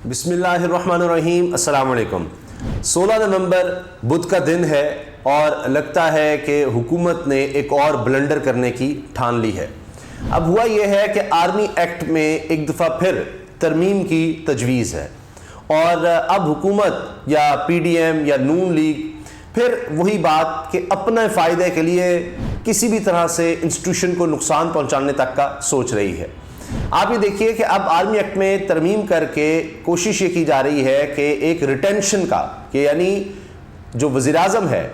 بسم اللہ الرحمن الرحیم. السلام علیکم. 16 نومبر بدھ کا دن ہے اور لگتا ہے کہ حکومت نے ایک اور بلنڈر کرنے کی ٹھان لی ہے. اب ہوا یہ ہے کہ آرمی ایکٹ میں ایک دفعہ پھر ترمیم کی تجویز ہے اور اب حکومت یا پی ڈی ایم یا نون لیگ پھر وہی بات کہ اپنے فائدے کے لیے کسی بھی طرح سے انسٹیٹیوشن کو نقصان پہنچانے تک کا سوچ رہی ہے. آپ یہ دیکھیے کہ اب آرمی ایکٹ میں ترمیم کر کے کوشش یہ کی جا رہی ہے کہ ایک ریٹینشن کا کہ یعنی جو وزیر اعظم ہے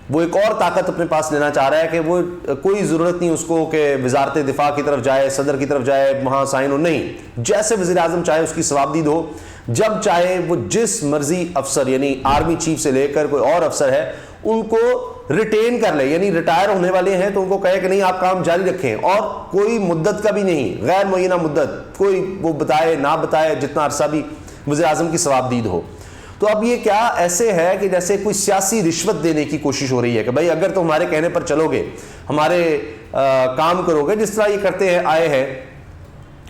وہ ایک اور طاقت اپنے پاس لینا چاہ رہا ہے کہ وہ کوئی ضرورت نہیں اس کو کہ وزارت دفاع کی طرف جائے, صدر کی طرف جائے, وہاں سائن ہو, نہیں, جیسے وزیر اعظم چاہے اس کی ثوابدید ہو, جب چاہے وہ جس مرضی افسر یعنی آرمی چیف سے لے کر کوئی اور افسر ہے ان کو ریٹین کر لے, یعنی ریٹائر ہونے والے ہیں تو ان کو کہے کہ نہیں آپ کام جاری رکھیں اور کوئی مدت کا بھی نہیں, غیر معینہ مدت, کوئی وہ بتائے نہ بتائے جتنا عرصہ بھی وزیر اعظم کی ثوابدید ہو. تو اب یہ کیا ایسے ہے کہ جیسے کوئی سیاسی رشوت دینے کی کوشش ہو رہی ہے کہ بھائی اگر تم ہمارے کہنے پر چلو گے, ہمارے کام کرو گے, جس طرح یہ کرتے ہیں آئے ہیں,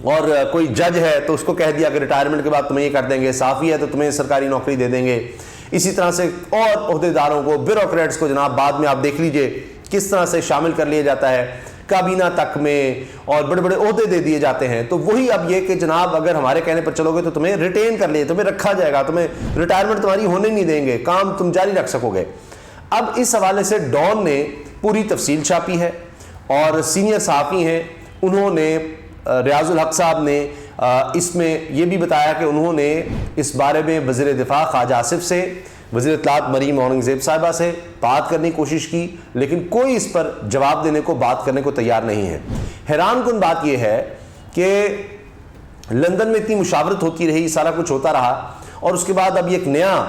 اور کوئی جج ہے تو اس کو کہہ دیا کہ ریٹائرمنٹ کے بعد تمہیں یہ کر دیں گے, صحافی ہے تو تمہیں سرکاری نوکری دے دیں گے, اسی طرح سے اور عہدیداروں کو, بیوروکریٹس کو جناب بعد میں آپ دیکھ لیجئے کس طرح سے شامل کر لیا جاتا ہے کابینہ تک میں اور بڑے بڑے عہدے دے دیے جاتے ہیں. تو وہی اب یہ کہ جناب اگر ہمارے کہنے پر چلو گے تو تمہیں ریٹین کر لیے, تمہیں رکھا جائے گا, تمہیں ریٹائرمنٹ تمہاری ہونے نہیں دیں گے, کام تم جاری رکھ سکو گے. اب اس حوالے سے ڈان نے پوری تفصیل چھاپی ہے اور سینئر صحافی ہیں انہوں نے, ریاض الحق صاحب نے اس میں یہ بھی بتایا کہ انہوں نے اس بارے میں وزیر دفاع خواجہ آصف سے, وزیر اطلاعات مریم اورنگزیب صاحبہ سے بات کرنے کی کوشش کی, لیکن کوئی اس پر جواب دینے کو, بات کرنے کو تیار نہیں ہے. حیران کن بات یہ ہے کہ لندن میں اتنی مشاورت ہوتی رہی, سارا کچھ ہوتا رہا, اور اس کے بعد اب یہ ایک نیا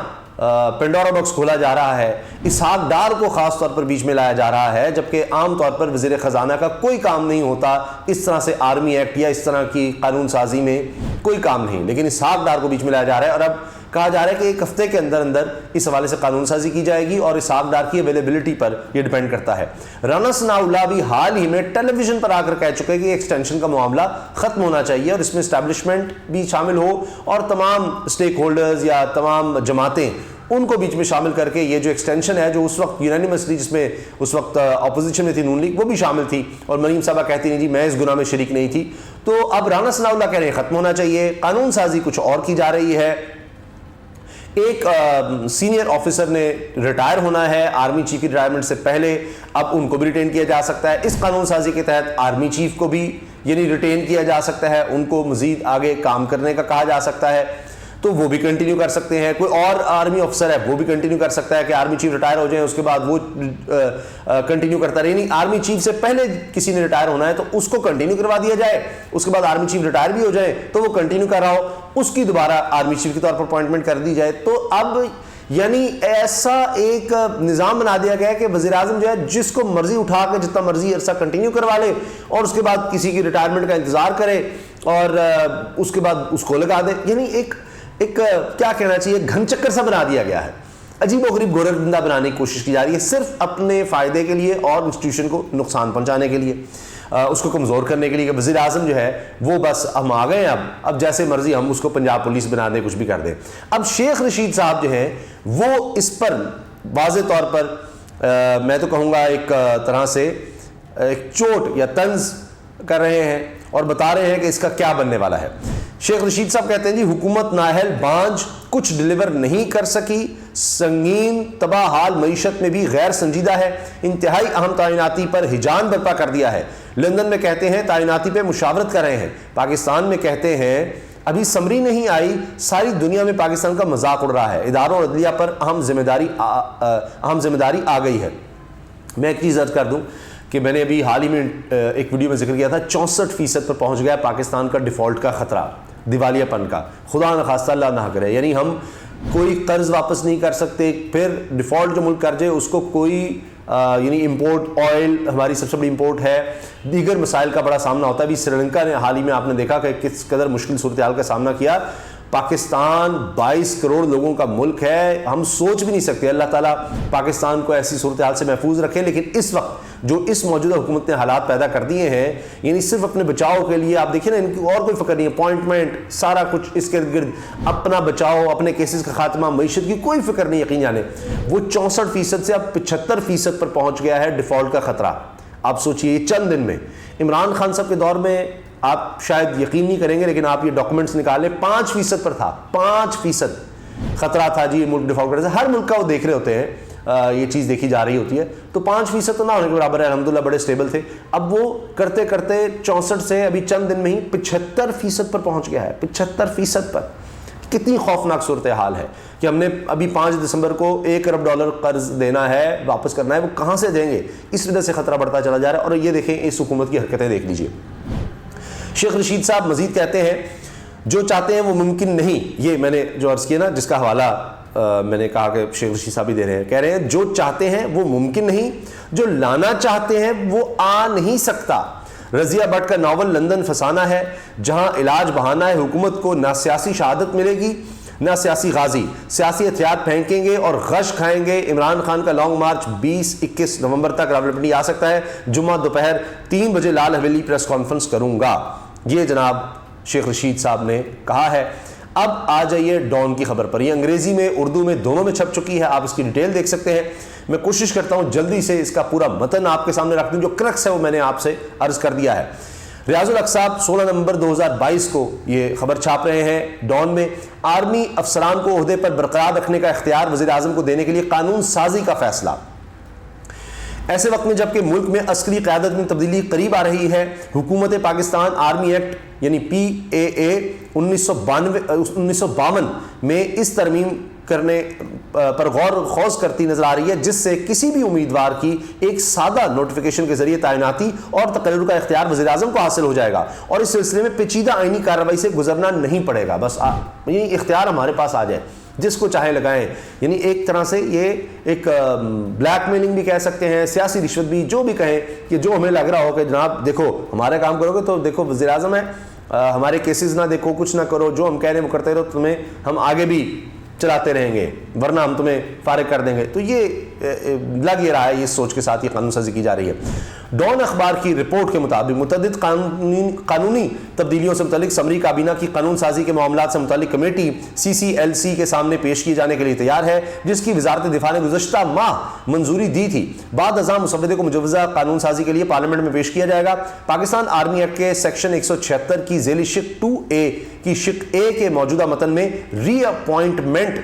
پینڈورا باکس کھولا جا رہا ہے. اسحاق ڈار کو خاص طور پر بیچ میں لایا جا رہا ہے, جبکہ عام طور پر وزیر خزانہ کا کوئی کام نہیں ہوتا اس طرح سے آرمی ایکٹ یا اس طرح کی قانون سازی میں کوئی کام نہیں, لیکن اسحاق ڈار کو بیچ میں لایا جا رہا ہے. اور اب کہا جا رہا ہے کہ ایک ہفتے کے اندر اندر اس حوالے سے قانون سازی کی جائے گی اور اسحاق ڈار کی اویلیبلٹی پر یہ ڈیپینڈ کرتا ہے. رانا ثناء اللہ بھی حال ہی میں ٹیلی ویژن پر آ کر کہہ چکے کہ ایکسٹینشن کا معاملہ ختم ہونا چاہیے اور اس میں اسٹیبلشمنٹ بھی شامل ہو اور تمام اسٹیک ہولڈرز یا تمام جماعتیں ان کو بیچ میں شامل کر کے یہ جو ایکسٹینشن ہے جو اس وقت یونانیمسلی, جس میں اس وقت اپوزیشن میں تھی نون لیگ, وہ بھی شامل تھی اور مریم صاحبہ کہتی نہیں جی میں اس گناہ میں شریک نہیں تھی. تو اب رانا ثناء اللہ کہہ رہے ہیں ختم ہونا چاہیے, قانون سازی کچھ اور کی جا رہی ہے. ایک سینئر آفیسر نے ریٹائر ہونا ہے آرمی چیف کی ریٹائرمنٹ سے پہلے, اب ان کو بھی ریٹین کیا جا سکتا ہے. اس قانون سازی کے تحت آرمی چیف کو بھی یعنی ریٹین کیا جا سکتا ہے, ان کو مزید آگے کام کرنے کا کہا جا سکتا ہے, تو وہ بھی کنٹینیو کر سکتے ہیں. کوئی اور آرمی افسر ہے وہ بھی کنٹینیو کر سکتا ہے کہ آرمی چیف ریٹائر ہو جائیں اس کے بعد وہ کنٹینیو کرتا رہے, نہیں آرمی چیف سے پہلے کسی نے ریٹائر ہونا ہے تو اس کو کنٹینیو کروا دیا جائے, اس کے بعد آرمی چیف ریٹائر بھی ہو جائے تو وہ کنٹینیو کر رہا ہو, اس کی دوبارہ آرمی چیف کے طور پر اپوائنٹمنٹ کر دی جائے. تو اب یعنی ایسا ایک نظام بنا دیا گیا کہ وزیر اعظم جو ہے جس کو مرضی اٹھا کے جتنا مرضی عرصہ کنٹینیو کروا لے اور اس کے بعد کسی کی ریٹائرمنٹ کا انتظار کرے اور اس کے بعد اس کو لگا دے. یعنی ایک کیا کہنا چاہیے, گھن چکر سا بنا دیا گیا ہے, عجیب و غریب گورنندہ بنانے کی کوشش کی جا رہی ہے صرف اپنے فائدے کے لیے اور انسٹیٹیوشن کو نقصان پہنچانے کے لیے, اس کو کمزور کرنے کے لیے کہ وزیر اعظم جو ہے وہ بس ہم آ گئے, اب جیسے مرضی ہم اس کو پنجاب پولیس بنا دیں, کچھ بھی کر دیں. اب شیخ رشید صاحب جو ہیں وہ اس پر واضح طور پر میں تو کہوں گا ایک طرح سے ایک چوٹ یا طنز کر رہے ہیں اور بتا رہے ہیں کہ اس کا کیا بننے والا ہے. شیخ رشید صاحب کہتے ہیں جی حکومت نااہل بانجھ کچھ ڈیلیور نہیں کر سکی, سنگین تباہ حال معیشت میں بھی غیر سنجیدہ ہے, انتہائی اہم تعیناتی پر ہجان برپا کر دیا ہے. لندن میں کہتے ہیں تعیناتی پہ مشاورت کر رہے ہیں, پاکستان میں کہتے ہیں ابھی سمری نہیں آئی, ساری دنیا میں پاکستان کا مذاق اڑ رہا ہے, اداروں اور عدلیہ پر اہم ذمہ داری آ گئی ہے. میں ایک چیز عرض کر دوں کہ میں نے ابھی حال ہی میں ایک ویڈیو میں ذکر کیا تھا 64% پر پہنچ گیا پاکستان کا ڈیفالٹ کا خطرہ, دیوالیہ پن کا, خدا نخواستہ اللہ نہ کرے. یعنی ہم کوئی قرض واپس نہیں کر سکتے, پھر ڈیفالٹ جو ملک کر جائے اس کو کوئی یعنی امپورٹ, آئل ہماری سب سے بڑی امپورٹ ہے, دیگر مسائل کا بڑا سامنا ہوتا ہے. ابھی سری لنکا نے حال ہی میں آپ نے دیکھا کہ کس قدر مشکل صورتحال کا سامنا کیا. پاکستان 22 کروڑ لوگوں کا ملک ہے, ہم سوچ بھی نہیں سکتے. اللہ تعالیٰ پاکستان کو ایسی صورتحال سے محفوظ رکھے, لیکن اس وقت جو اس موجودہ حکومت نے حالات پیدا کر دیے ہیں، یعنی صرف اپنے بچاؤ کے لیے، آپ دیکھیں نا ان کی اور کوئی فکر نہیں ہے، اپوائنٹمنٹ سارا کچھ اس کے ارد گرد، اپنا بچاؤ، اپنے کیسز کا خاتمہ، معیشت کی کوئی فکر نہیں. یقین جانے وہ 64% سے اب 75% پر پہنچ گیا ہے ڈیفالٹ کا خطرہ. آپ سوچئے چند دن میں. عمران خان صاحب کے دور میں آپ شاید یقین نہیں کریں گے لیکن آپ یہ ڈاکومنٹس نکالیں، 5% پر تھا، 5% خطرہ تھا جی ملک ڈیفالٹ کرنے سے. ہر ملک کا وہ دیکھ رہے ہوتے ہیں، یہ چیز دیکھی جا رہی ہوتی ہے، تو 5% تو نہ ہونے کے برابر ہے. الحمدللہ بڑے سٹیبل تھے. اب وہ کرتے کرتے 64 سے ابھی چند دن میں ہی 75% پر پہنچ گیا ہے. 75% پر. کتنی خوفناک صورتحال ہے کہ ہم نے ابھی 5 دسمبر کو $1 ارب قرض دینا ہے، واپس کرنا ہے، وہ کہاں سے دیں گے؟ اس وجہ سے خطرہ بڑھتا چلا جا رہا ہے. اور یہ دیکھیں اس حکومت کی حرکتیں دیکھ لیجئے. شیخ رشید صاحب مزید کہتے ہیں جو چاہتے ہیں وہ ممکن نہیں. یہ میں نے جو عرض کیا نا، جس کا حوالہ میں نے کہا کہ شیخ رشید صاحب بھی دے رہے ہیں، کہہ رہے ہیں جو چاہتے ہیں وہ ممکن نہیں، جو لانا چاہتے ہیں وہ آ نہیں سکتا. رضیہ بٹ کا ناول لندن فسانہ ہے، جہاں علاج بہانہ ہے حکومت کو نہ سیاسی شہادت ملے گی نہ سیاسی غازی، سیاسی ہتھیار پھینکیں گے اور غش کھائیں گے. عمران خان کا لانگ مارچ 20-21 نومبر تک راولپنڈی آ سکتا ہے. جمعہ دوپہر 3 بجے لال حویلی پریس کانفرنس کروں گا. یہ جناب شیخ رشید صاحب نے کہا ہے. اب آ جائیے ڈان کی خبر پر. یہ انگریزی میں اردو میں دونوں میں چھپ چکی ہے، آپ اس کی ڈیٹیل دیکھ سکتے ہیں. میں کوشش کرتا ہوں جلدی سے اس کا پورا متن آپ کے سامنے رکھ دوں. جو کرکس ہے وہ میں نے آپ سے عرض کر دیا ہے. ریاض الحق صاحب 16 نومبر 2022 کو یہ خبر چھاپ رہے ہیں ڈان میں. آرمی افسران کو عہدے پر برقرار رکھنے کا اختیار وزیر اعظم کو دینے کے لیے قانون سازی کا فیصلہ. ایسے وقت میں جبکہ ملک میں عسکری قیادت میں تبدیلی قریب آ رہی ہے، حکومت پاکستان آرمی ایکٹ یعنی PAA 1952 میں اس ترمیم کرنے پر غور و خوض کرتی نظر آ رہی ہے، جس سے کسی بھی امیدوار کی ایک سادہ نوٹیفیکیشن کے ذریعے تعیناتی اور تقرر کا اختیار وزیر اعظم کو حاصل ہو جائے گا اور اس سلسلے میں پیچیدہ آئینی کارروائی سے گزرنا نہیں پڑے گا. بس یہ اختیار ہمارے پاس آ جائے، جس کو چاہے لگائیں. یعنی ایک طرح سے یہ ایک بلیک میلنگ بھی کہہ سکتے ہیں، سیاسی رشوت بھی، جو بھی کہیں کہ جو ہمیں لگ رہا ہو کہ جناب دیکھو ہمارا کام کرو گے تو دیکھو وزیر اعظم ہے، ہمارے کیسز نہ دیکھو، کچھ نہ کرو، جو ہم کہہ رہے ہیں وہ کرتے رہو، تمہیں ہم آگے بھی چلاتے رہیں گے ورنہ ہم تمہیں فارغ کر دیں گے. تو یہ لگ یہ رہا ہے، یہ سوچ کے ساتھ یہ قانون سازی کی جا رہی ہے. ڈان اخبار کی رپورٹ کے مطابق متعدد قانونی تبدیلیوں سے متعلق سمری کابینہ کی قانون سازی کے معاملات سے متعلق کمیٹی CCLC کے سامنے پیش کیے جانے کے لیے تیار ہے، جس کی وزارت دفاع نے گزشتہ ماہ منظوری دی تھی. بعد ازاں مسودے کو مجوزہ قانون سازی کے لیے پارلیمنٹ میں پیش کیا جائے گا. پاکستان آرمی ایکٹ کے سیکشن 176 کی ذیلی شق 2A کی شق A کے موجودہ متن میں ری اپوائنٹمنٹ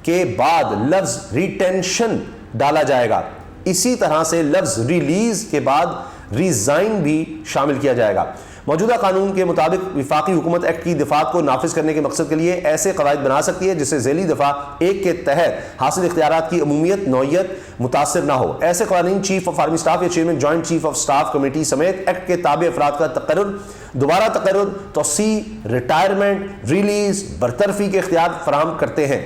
کے بعد لفظ ریٹینشن ڈالا جائے گا. اسی طرح سے لفظ ریلیز کے بعد ریزائن بھی شامل کیا جائے گا. موجودہ قانون کے مطابق وفاقی حکومت ایکٹ کی دفعات کو نافذ کرنے کے مقصد کے لیے ایسے قواعد بنا سکتی ہے جس سے ذیلی دفعہ 1 کے تحت حاصل اختیارات کی عمومیت نوعیت متاثر نہ ہو. ایسے قوانین چیف آف آرمی سٹاف یا chairman joint chief of staff committee سمیت ایکٹ کے تابع افراد کا تقرر، دوبارہ تقرر، توسیع، ریٹائرمنٹ، ریلیز، برطرفی کے اختیار فراہم کرتے ہیں.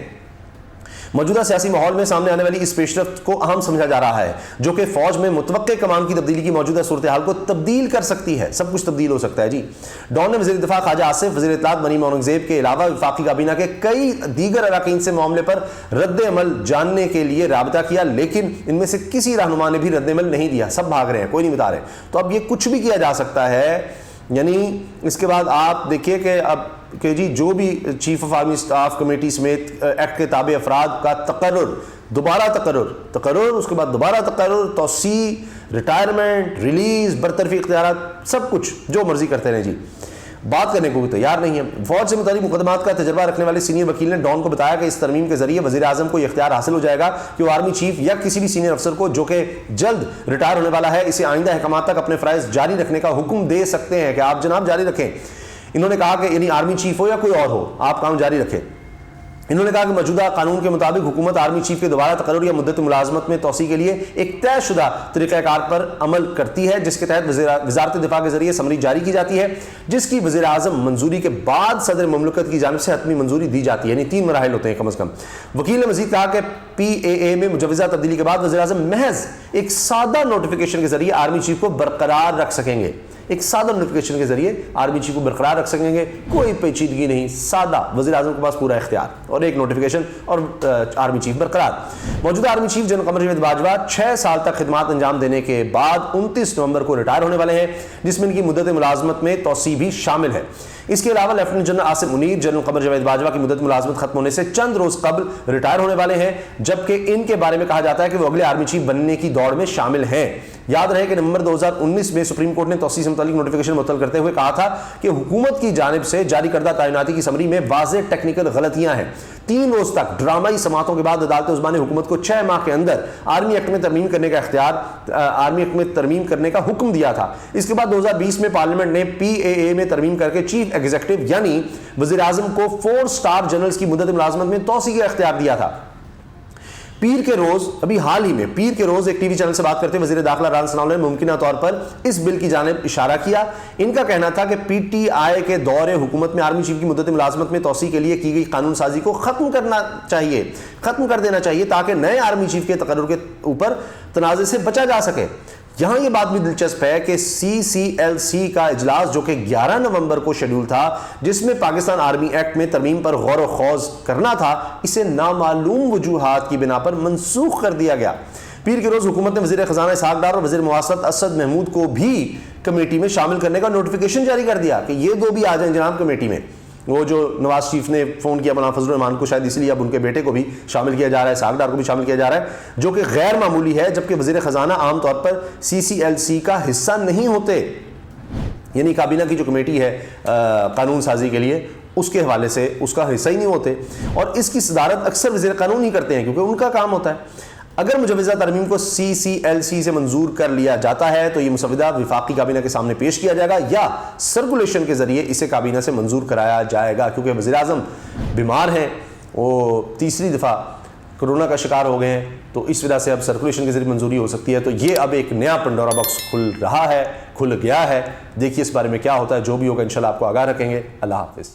موجودہ سیاسی ماحول میں سامنے آنے والی اس پیش رفت کو اہم سمجھا جا رہا ہے، جو کہ فوج میں متوقع کمان کی تبدیلی کی موجودہ صورتحال کو تبدیل کر سکتی ہے. سب کچھ تبدیل ہو سکتا ہے جی. ڈان نے وزیر دفاع خواجہ آصف، وزیر اطلاعات منیم اورنگزیب کے علاوہ وفاقی کابینہ کے کئی دیگر اراکین سے معاملے پر رد عمل جاننے کے لیے رابطہ کیا، لیکن ان میں سے کسی رہنما نے بھی رد عمل نہیں دیا. سب بھاگ رہے ہیں، کوئی نہیں بتا رہے. تو اب یہ کچھ بھی کیا جا سکتا ہے. یعنی اس کے بعد آپ دیکھیے کہ اب کہ جی جو بھی chief of army staff committee سمیت ایکٹ کے تابع افراد کا تقرر، دوبارہ تقرر، اس کے بعد دوبارہ تقرر، توسیع، ریٹائرمنٹ، ریلیز، برطرفی اختیارات، سب کچھ جو مرضی کرتے رہیں جی. بات کرنے کو بھی تیار نہیں ہے. فوج سے متعلق مقدمات کا تجربہ رکھنے والے سینئر وکیل نے ڈان کو بتایا کہ اس ترمیم کے ذریعے وزیر اعظم کو یہ اختیار حاصل ہو جائے گا کہ وہ آرمی چیف یا کسی بھی سینئر افسر کو جو کہ جلد ریٹائر ہونے والا ہے اسے آئندہ احکامات تک اپنے فرائض جاری رکھنے کا حکم دے سکتے ہیں کہ آپ جناب جاری رکھیں. انہوں نے کہا کہ یعنی آرمی چیف ہو یا کوئی اور ہو، آپ کام جاری رکھیں. انہوں نے کہا کہ موجودہ قانون کے مطابق حکومت آرمی چیف کے دوبارہ تقرر یا مدت ملازمت میں توسیع کے لیے ایک طے شدہ طریقہ کار پر عمل کرتی ہے، جس کے تحت وزارت دفاع کے ذریعے سمری جاری کی جاتی ہے، جس کی وزیر اعظم منظوری کے بعد صدر مملکت کی جانب سے حتمی منظوری دی جاتی ہے. یعنی 3 مراحل ہوتے ہیں کم از کم. وکیل نے مزید کہا کہ PAA میں مجوزہ تبدیلی کے بعد وزیر اعظم محض ایک سادہ نوٹیفیکیشن کے ذریعے آرمی چیف کو برقرار رکھ سکیں گے. ایک سادہ نوٹیفیکیشن کے ذریعے آرمی چیف کو برقرار رکھ سکیں گے، کوئی پیچیدگی نہیں، سادہ، وزیر اعظم کے پاس پورا اختیار، اور ایک نوٹیفیکیشن اور آرمی چیف برقرار۔ موجودہ army chief general Qamar Javed Bajwa 6 سال تک خدمات انجام دینے کے بعد 29 نومبر کو ریٹائر ہونے والے ہیں، جس میں ان کی مدت ملازمت میں توسیع بھی شامل ہے۔ اس کے علاوہ lieutenant general Asim Munir general Qamar Javed Bajwa کی مدت ملازمت ختم ہونے سے چند روز قبل ریٹائر ہونے والے ہیں، جبکہ ان کے بارے میں کہا جاتا ہے کہ وہ اگلے آرمی چیف بننے کی دوڑ میں شامل ہیں۔ یاد رہے کہ نومبر 2019 میں سپریم کورٹ نے توسیع سے متعلق نوٹیفیکیشن معطل کرتے ہوئے کہا تھا کہ حکومت کی جانب سے جاری کردہ تعیناتی کی سمری میں واضح ٹیکنیکل غلطیاں ہیں۔ 3 روز تک ڈرامائی سماعتوں کے بعد عدالت عظمیٰ نے حکومت کو 6 ماہ کے اندر آرمی ایکٹ میں ترمیم کرنے کا حکم دیا تھا۔ اس کے بعد 2020 میں پارلیمنٹ نے PAA میں ترمیم کر کے چیف ایگزیکٹو یعنی وزیر اعظم کو 4 سٹار جنرلز کی مدت ملازمت میں توسیع کا اختیار دیا تھا۔ پیر کے روز، ابھی حال ہی میں پیر کے روز ایک ٹی وی چینل سے بات کرتے ہوئے وزیر داخلہ رانا ثناءاللہ نے ممکنہ طور پر اس بل کی جانب اشارہ کیا۔ ان کا کہنا تھا کہ PTI کے دور حکومت میں آرمی چیف کی مدت ملازمت میں توسیع کے لیے کی گئی قانون سازی کو ختم کر دینا چاہیے تاکہ نئے آرمی چیف کے تقرر کے اوپر تنازع سے بچا جا سکے۔ یہاں یہ بات بھی دلچسپ ہے کہ CCLC کا اجلاس جو کہ 11 نومبر کو شیڈول تھا، جس میں پاکستان آرمی ایکٹ میں ترمیم پر غور و خوض کرنا تھا، اسے نامعلوم وجوہات کی بنا پر منسوخ کر دیا گیا۔ پیر کے روز حکومت نے وزیر خزانہ اسحاق ڈار اور وزیر مواصلات اسد محمود کو بھی کمیٹی میں شامل کرنے کا نوٹیفیکیشن جاری کر دیا کہ یہ 2 بھی آ جائیں جناب کمیٹی میں۔ وہ جو نواز شریف نے فون کیا مولانا فضل الرحمان کو، شاید اسی لیے اب ان کے بیٹے کو بھی شامل کیا جا رہا ہے، اسحاق ڈار کو بھی شامل کیا جا رہا ہے، جو کہ غیر معمولی ہے، جبکہ وزیر خزانہ عام طور پر CCLC کا حصہ نہیں ہوتے، یعنی کابینہ کی جو کمیٹی ہے قانون سازی کے لیے، اس کے حوالے سے اس کا حصہ ہی نہیں ہوتے، اور اس کی صدارت اکثر وزیر قانون ہی کرتے ہیں کیونکہ ان کا کام ہوتا ہے۔ اگر مجوزہ ترمیم کو CCLC سے منظور کر لیا جاتا ہے تو یہ مسودہ وفاقی کابینہ کے سامنے پیش کیا جائے گا یا سرکولیشن کے ذریعے اسے کابینہ سے منظور کرایا جائے گا، کیونکہ وزیر اعظم بیمار ہیں، وہ 3ری دفعہ کورونا کا شکار ہو گئے ہیں، تو اس وجہ سے اب سرکولیشن کے ذریعے منظوری ہو سکتی ہے۔ تو یہ اب ایک نیا پنڈورا باکس کھل گیا ہے۔ دیکھیے اس بارے میں کیا ہوتا ہے، جو بھی ہوگا انشاءاللہ آپ کو آگاہ رکھیں گے۔ اللہ حافظ۔